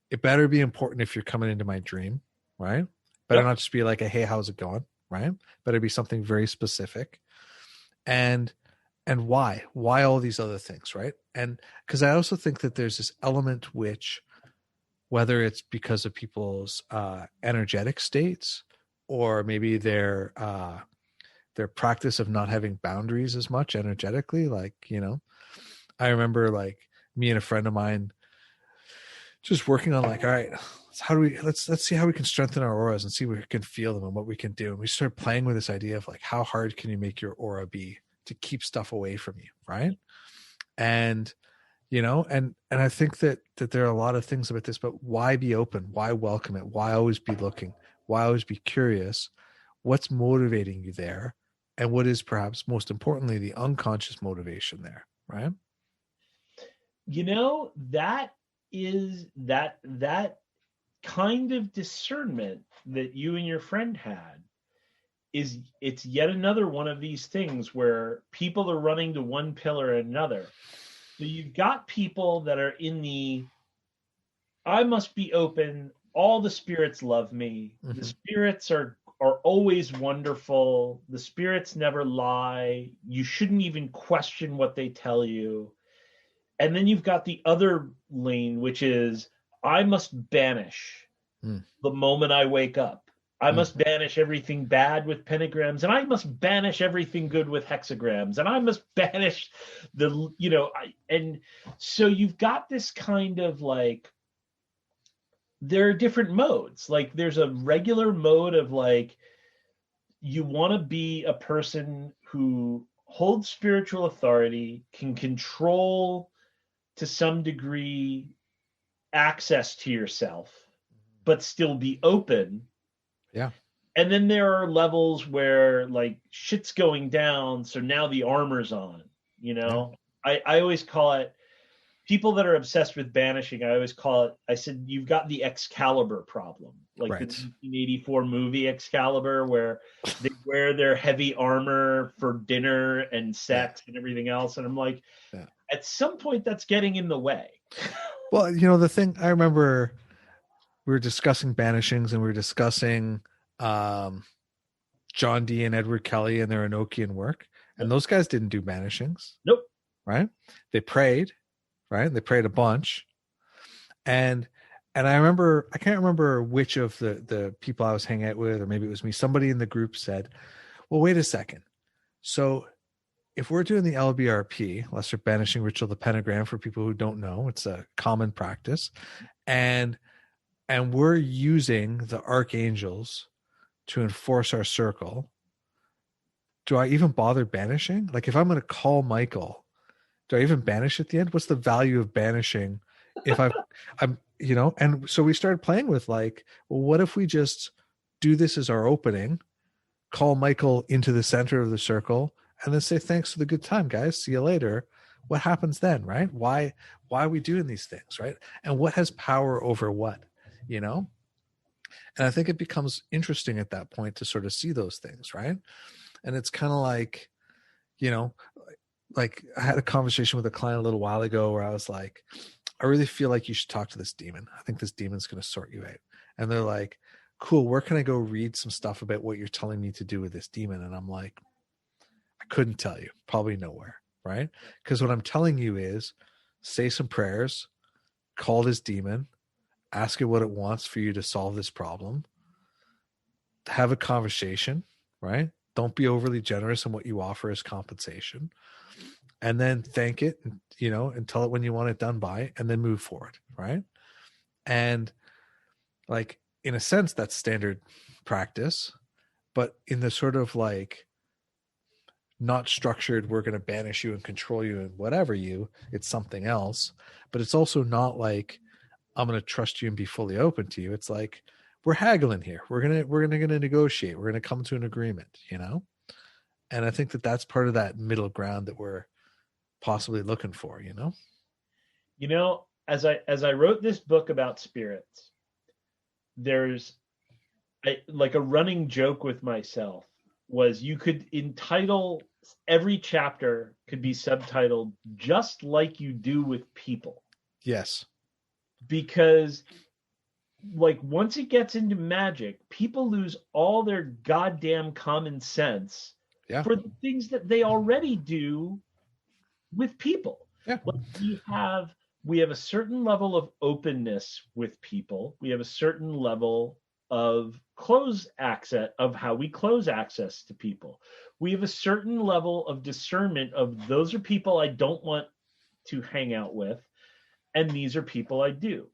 It better be important if you're coming into my dream, right? Better not just be like, hey, how's it going, right? Better be something very specific. And why? Why all these other things, right? And because I also think that there's this element which, whether it's because of people's energetic states, or maybe their practice of not having boundaries as much energetically. Like, I remember like me and a friend of mine just working on like, all right, let's see how we can strengthen our auras and see where we can feel them and what we can do. And we started playing with this idea of like, how hard can you make your aura be to keep stuff away from you, right? And and I think that there are a lot of things about this, but why be open? Why welcome it? Why always be looking? Why always be curious? What's motivating you there? And what is perhaps most importantly, the unconscious motivation there, right? That is that kind of discernment that you and your friend had it's yet another one of these things where people are running to one pillar or another. So you've got people that are in the, I must be open, all the spirits love me. Mm-hmm. The spirits are always wonderful. The spirits never lie. You shouldn't even question what they tell you. And then you've got the other lane, which is, I must banish the moment I wake up. I must banish everything bad with pentagrams, and I must banish everything good with hexagrams, and I must banish and so you've got this kind of like, there are different modes. Like there's a regular mode of like, you want to be a person who holds spiritual authority, can control to some degree access to yourself, but still be open. Yeah. And then there are levels where like shit's going down, so now the armor's on, Yeah. I always call it, people that are obsessed with Banishing, I always call it, I said, you've got the Excalibur problem. Like Right. the 1984 movie Excalibur, where they wear their heavy armor for dinner and sex and everything else. And I'm like, at some point that's getting in the way. Well, the thing I remember, we were discussing Banishings and we were discussing John Dee and Edward Kelly and their Enochian work. And those guys didn't do Banishings. Nope. Right? They prayed, right? They prayed a bunch. And I remember, I can't remember which of the people I was hanging out with, or maybe it was me, somebody in the group said, well, wait a second. So if we're doing the LBRP, Lesser Banishing Ritual of the Pentagram, for people who don't know, it's a common practice. And we're using the archangels to enforce our circle. Do I even bother banishing? Like, if I'm going to call Michael, do I even banish at the end? What's the value of banishing if I'm, and so we started playing with like, well, what if we just do this as our opening, call Michael into the center of the circle, and then say, thanks for the good time, guys. See you later. What happens then, right? Why are we doing these things, right? And what has power over what, And I think it becomes interesting at that point to sort of see those things, right? And it's kind of like, like I had a conversation with a client a little while ago where I was like, I really feel like you should talk to this demon. I think this demon's going to sort you out. And they're like, cool, where can I go read some stuff about what you're telling me to do with this demon? And I'm like, I couldn't tell you, probably nowhere, right? Because what I'm telling you is say some prayers, call this demon, ask it what it wants for you to solve this problem, have a conversation, right? Don't be overly generous in what you offer as compensation, and then thank it, and tell it when you want it done by, and then move forward, right? And like, in a sense, that's standard practice, but in the sort of like not structured, we're going to banish you and control you and whatever it's something else. But it's also not like I'm going to trust you and be fully open to you. It's like, we're haggling here. We're going to negotiate. We're going to come to an agreement, And I think that that's part of that middle ground that we're possibly looking for, As I wrote this book about spirits, there's like a running joke with myself was you could entitle every chapter could be subtitled just like you do with people. Yes. Because like once it gets into magic, people lose all their goddamn common sense for the things that they already do with people. Yeah. Like we have a certain level of openness with people. We have a certain level of how we close access to people. We have a certain level of discernment of those are people I don't want to hang out with, and these are people I do.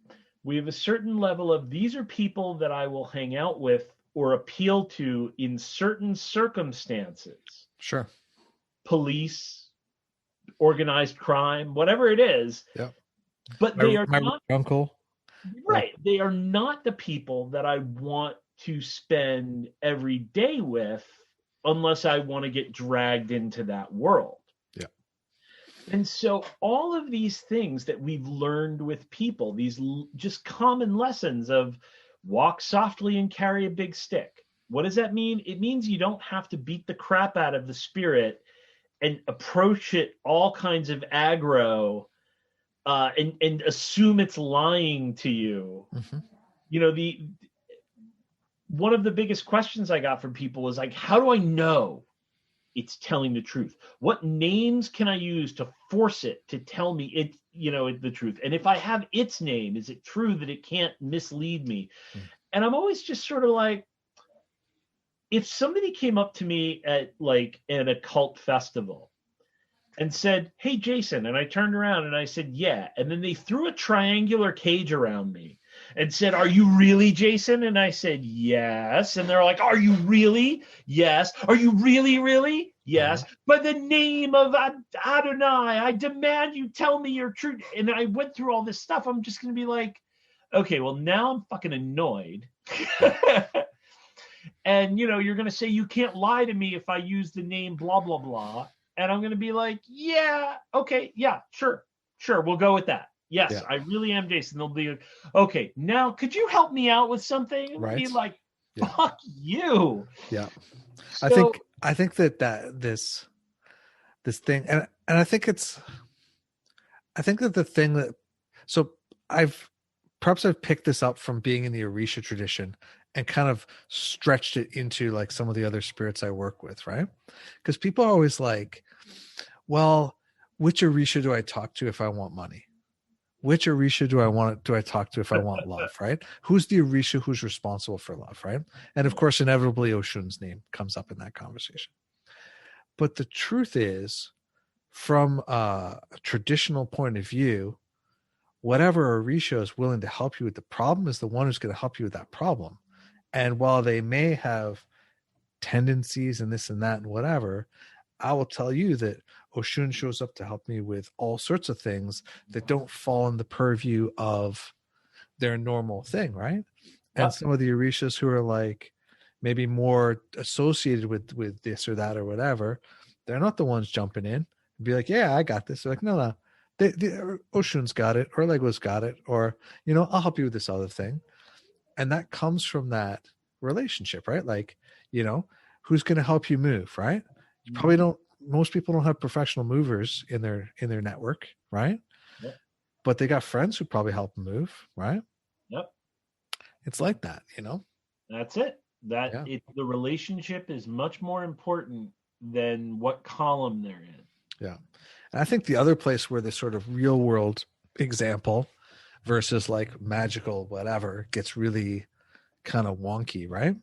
We have a certain level of these are people that I will hang out with or appeal to in certain circumstances. Sure. Police, organized crime, whatever it is. Yeah. But they are not uncle. Right. They are not the people that I want to spend every day with unless I want to get dragged into that world. Yeah. And so all of these things that we've learned with people, these just common lessons of walk softly and carry a big stick. What does that mean? It means you don't have to beat the crap out of the spirit and approach it all kinds of aggro and assume it's lying to you. Mm-hmm. One of the biggest questions I got from people was like, how do I know it's telling the truth? What names can I use to force it to tell me it, the truth? And if I have its name, is it true that it can't mislead me? Mm. And I'm always just sort of like, if somebody came up to me at like an occult festival and said, hey, Jason, and I turned around and I said, yeah. And then they threw a triangular cage around me and said, are you really Jason? And I said, yes. And they're like, are you really? Yes. Are you really, really? Yes. By the name of Adonai, I demand you tell me your truth. And I went through all this stuff. I'm just going to be like, okay, well, now I'm fucking annoyed. And, you're going to say you can't lie to me if I use the name blah, blah, blah. And I'm going to be like, yeah, okay, yeah, sure. Sure, we'll go with that. Yes, Yeah. I really am Jason. They'll be like, okay, now could you help me out with something? And Right. be like, Yeah. fuck you. Yeah. So, I think that this thing, and I think that the thing that, so I've picked this up from being in the Orisha tradition and kind of stretched it into like some of the other spirits I work with, right? Because people are always like, well, which Orisha do I talk to if I want money? Which Orisha do I talk to if I want love, right? Who's the Orisha who's responsible for love, right? And of course, inevitably Oshun's name comes up in that conversation. But the truth is, from a traditional point of view, whatever Orisha is willing to help you with the problem is the one who's going to help you with that problem. And while they may have tendencies and this and that and whatever, I will tell you that Oshun shows up to help me with all sorts of things that don't fall in the purview of their normal thing, right? And some of the Orishas who are like maybe more associated with this or that or whatever, they're not the ones jumping in and be like, yeah, I got this. They're like, no. The Oshun's got it, or Lego's got it, or, I'll help you with this other thing. And that comes from that relationship, right? Like, who's going to help you move, right? You probably don't, most people don't have professional movers in their network, right? Yep. But they got friends who probably help them move, right? Yep. It's like that, That's it. The relationship is much more important than what column they're in. Yeah. And I think the other place where this sort of real world example versus like magical whatever gets really kind of wonky, right?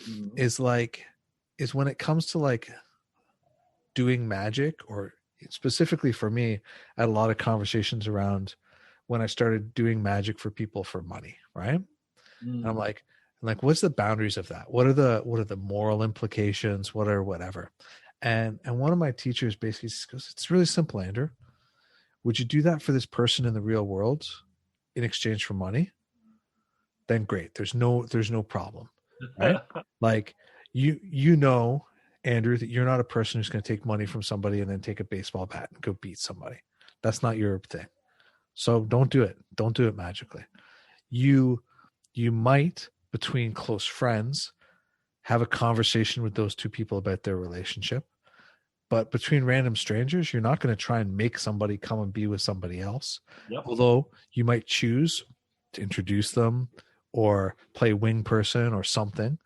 Mm-hmm. Is when it comes to like doing magic, or specifically for me, I had a lot of conversations around when I started doing magic for people for money, right? Mm-hmm. And I'm like, what's the boundaries of that? What are the moral implications? What are whatever? And one of my teachers basically goes, it's really simple, Andrew. Would you do that for this person in the real world in exchange for money? Then great. There's no problem, right? Like Andrew, that you're not a person who's going to take money from somebody and then take a baseball bat and go beat somebody. That's not your thing. So don't do it. Don't do it magically. You might, between close friends, have a conversation with those two people about their relationship. But between random strangers, you're not going to try and make somebody come and be with somebody else. Yep. Although you might choose to introduce them or play wing person or something.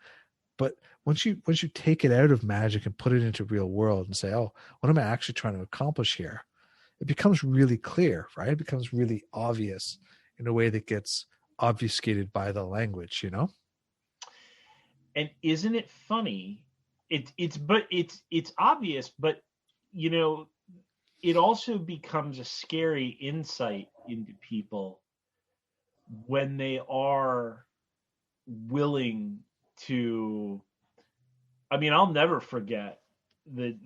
But once you take it out of magic and put it into real world and say, oh, what am I actually trying to accomplish here? It becomes really clear, right? It becomes really obvious in a way that gets obfuscated by the language, And isn't it funny? It's obvious, but it also becomes a scary insight into people when they are willing to. I mean, I'll never forget the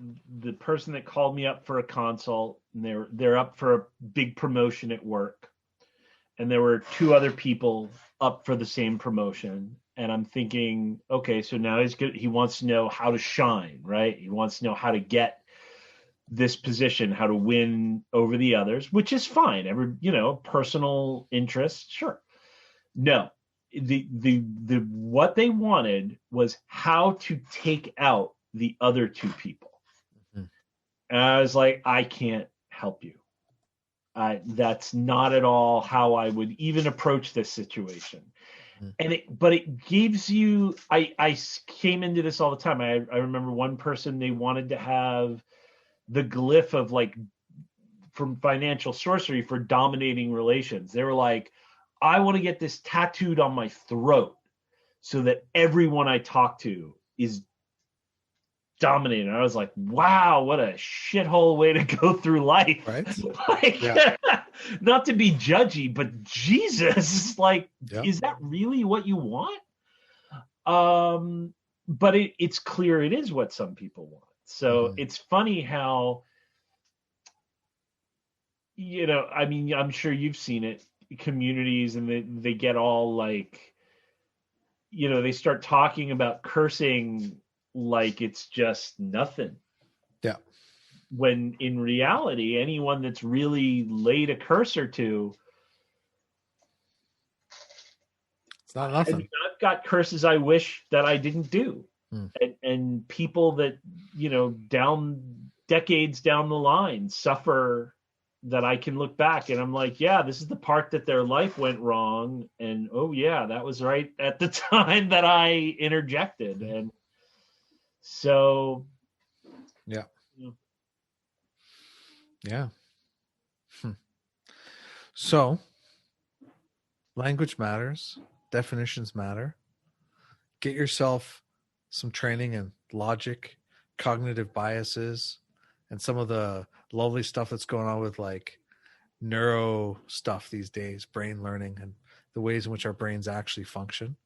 person that called me up for a consult, and they're up for a big promotion at work, and there were two other people up for the same promotion. And I'm thinking, okay, so now he wants to know how to shine, right? He wants to know how to get this position, how to win over the others, which is fine. Personal interest, sure. No, the what they wanted was how to take out the other two people. Mm-hmm. And I was like, I can't help you. That's not at all how I would even approach this situation. And but it gives you, I came into this all the time. I remember one person, they wanted to have the glyph of like from financial sorcery for dominating relations. They were like, I want to get this tattooed on my throat so that everyone I talk to is dominating. I was like, wow, what a shithole way to go through life. Right. Not to be judgy, but Jesus, is that really what you want? But it's clear it is what some people want. So it's funny how, I'm sure you've seen it, communities, and they get all like, they start talking about cursing like it's just nothing. Yeah. when in reality, anyone that's really laid a curse or two, it's not nothing. I mean, I've got curses I wish that I didn't do. And people that, decades down the line suffer, that I can look back and I'm like, yeah, this is the part that their life went wrong. And oh yeah, that was right at the time that I interjected. And so, yeah. Yeah. So language matters. Definitions matter. Get yourself some training in logic, cognitive biases, and some of the lovely stuff that's going on with like neuro stuff these days, brain learning, and the ways in which our brains actually function.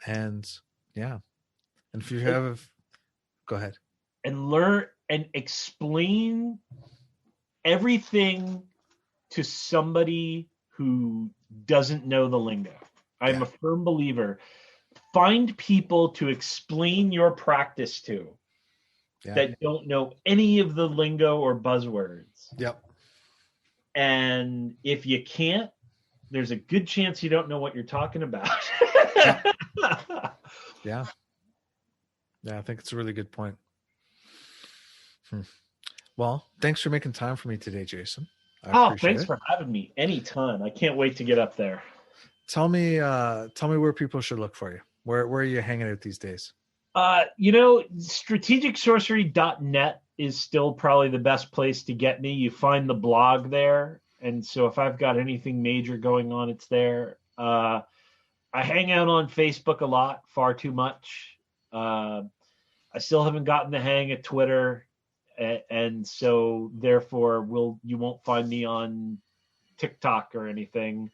And yeah. And if you have, go ahead. And learn and explain everything to somebody who doesn't know the lingo. I'm a firm believer. Find people to explain your practice to that don't know any of the lingo or buzzwords. Yep. And if you can't, there's a good chance you don't know what you're talking about. Yeah. Yeah, I think it's a really good point. Well, thanks for making time for me today, Jason. Thanks for having me. Anytime. I can't wait to get up there. Tell me where people should look for you. Where are you hanging out these days? Strategicsorcery.net is still probably the best place to get me. You find the blog there. And so if I've got anything major going on, it's there. I hang out on Facebook a lot, far too much. I still haven't gotten the hang of Twitter. And so therefore you won't find me on TikTok or anything.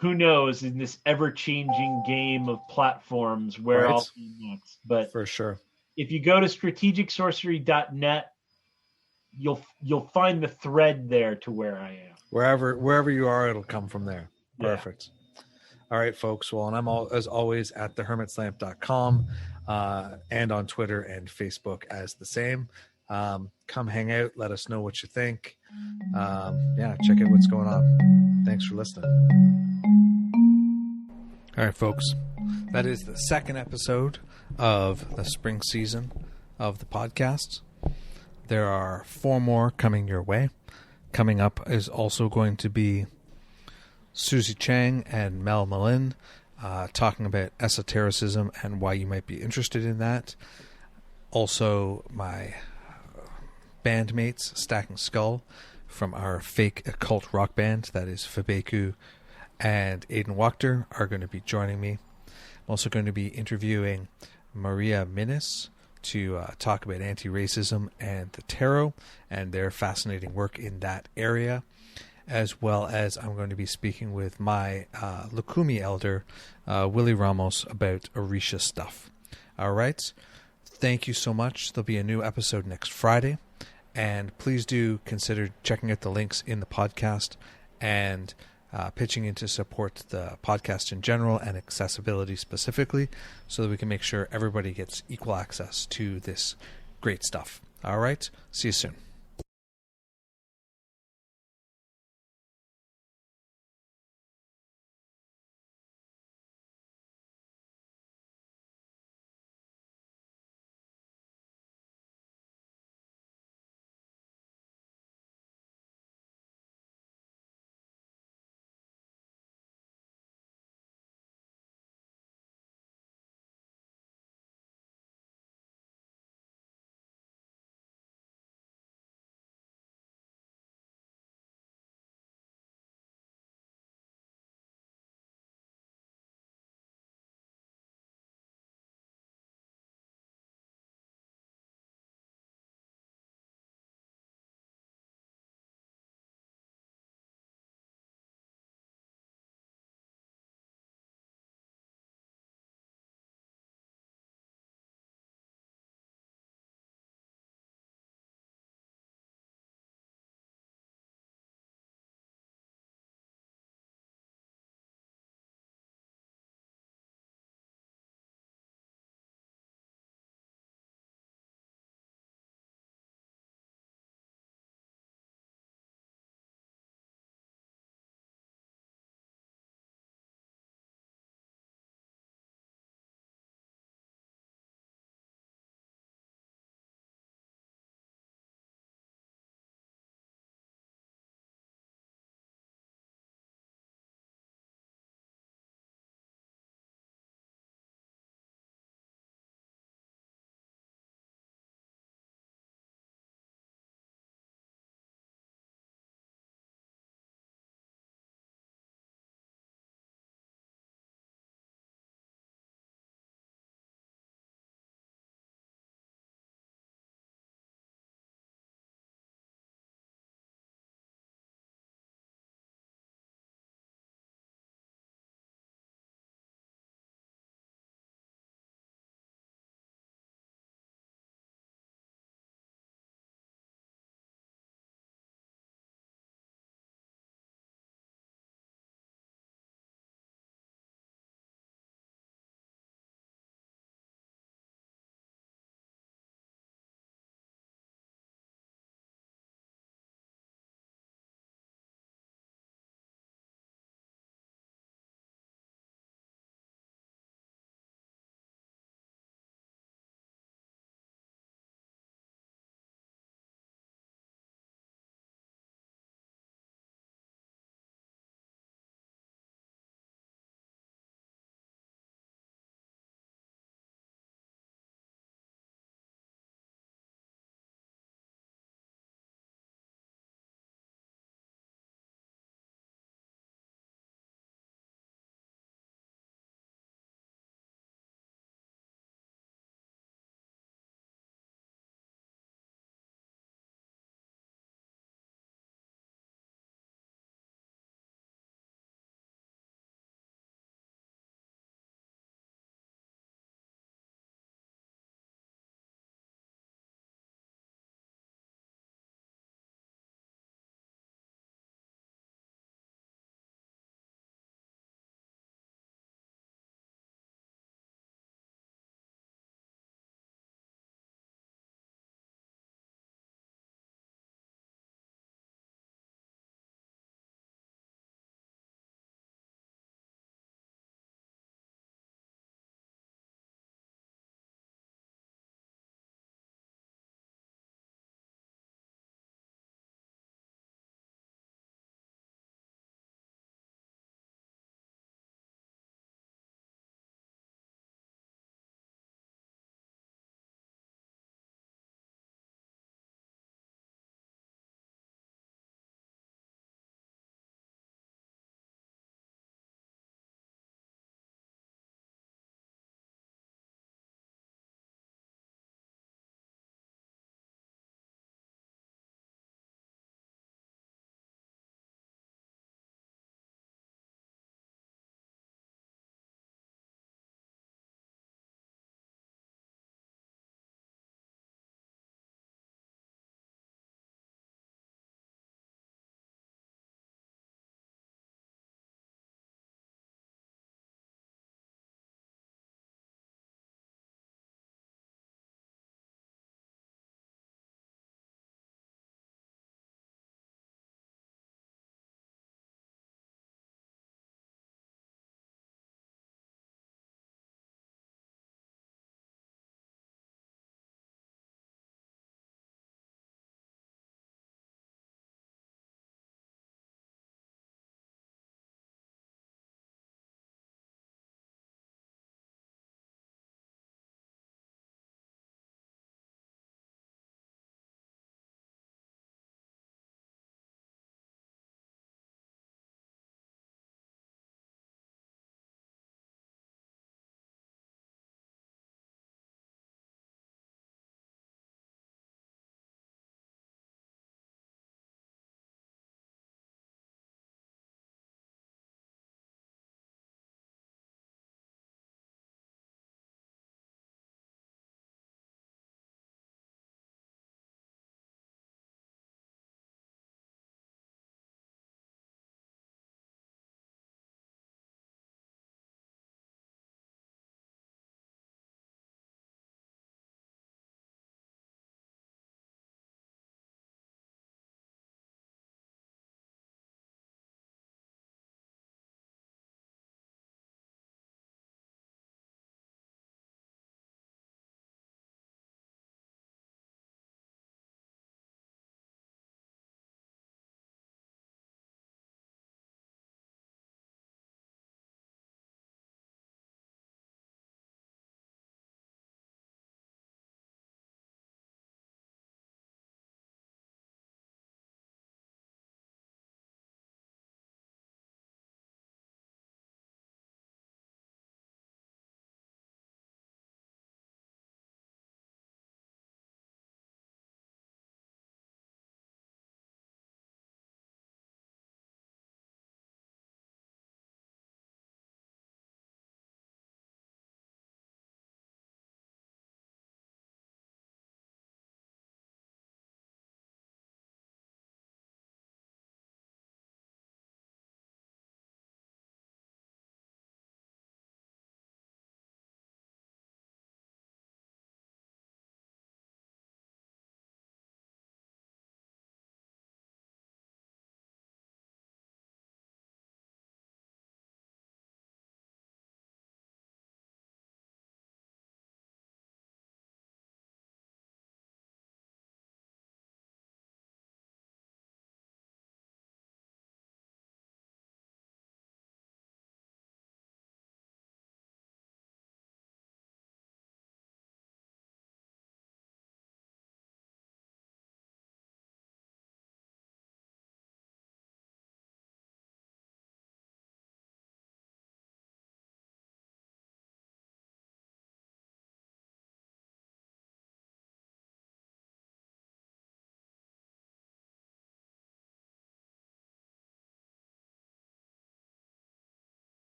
Who knows in this ever-changing game of platforms where I'll be next. But for sure, if you go to strategicsorcery.net, you'll find the thread there to where I am. Wherever you are, it'll come from there. Perfect. Yeah. All right, folks. Well, and I'm as always at thehermitslamp.com and on Twitter and Facebook as the same. Come hang out. Let us know what you think. Check out what's going on. Thanks for listening. All right, folks. That is the second episode of the spring season of the podcast. There are 4 more coming your way. Coming up is also going to be Susie Chang and Mel Malin talking about esotericism and why you might be interested in that. Also, my bandmates, Stacking Skull, from our fake occult rock band, that is Fabeku and Aidan Wachter, are going to be joining me. I'm also going to be interviewing Maria Minnis to talk about anti-racism and the tarot and their fascinating work in that area, as well as I'm going to be speaking with my Lukumi elder, Willie Ramos, about Orisha stuff. All right. Thank you so much. There'll be a new episode next Friday. And please do consider checking out the links in the podcast and pitching in to support the podcast in general and accessibility specifically, so that we can make sure everybody gets equal access to this great stuff. All right. See you soon.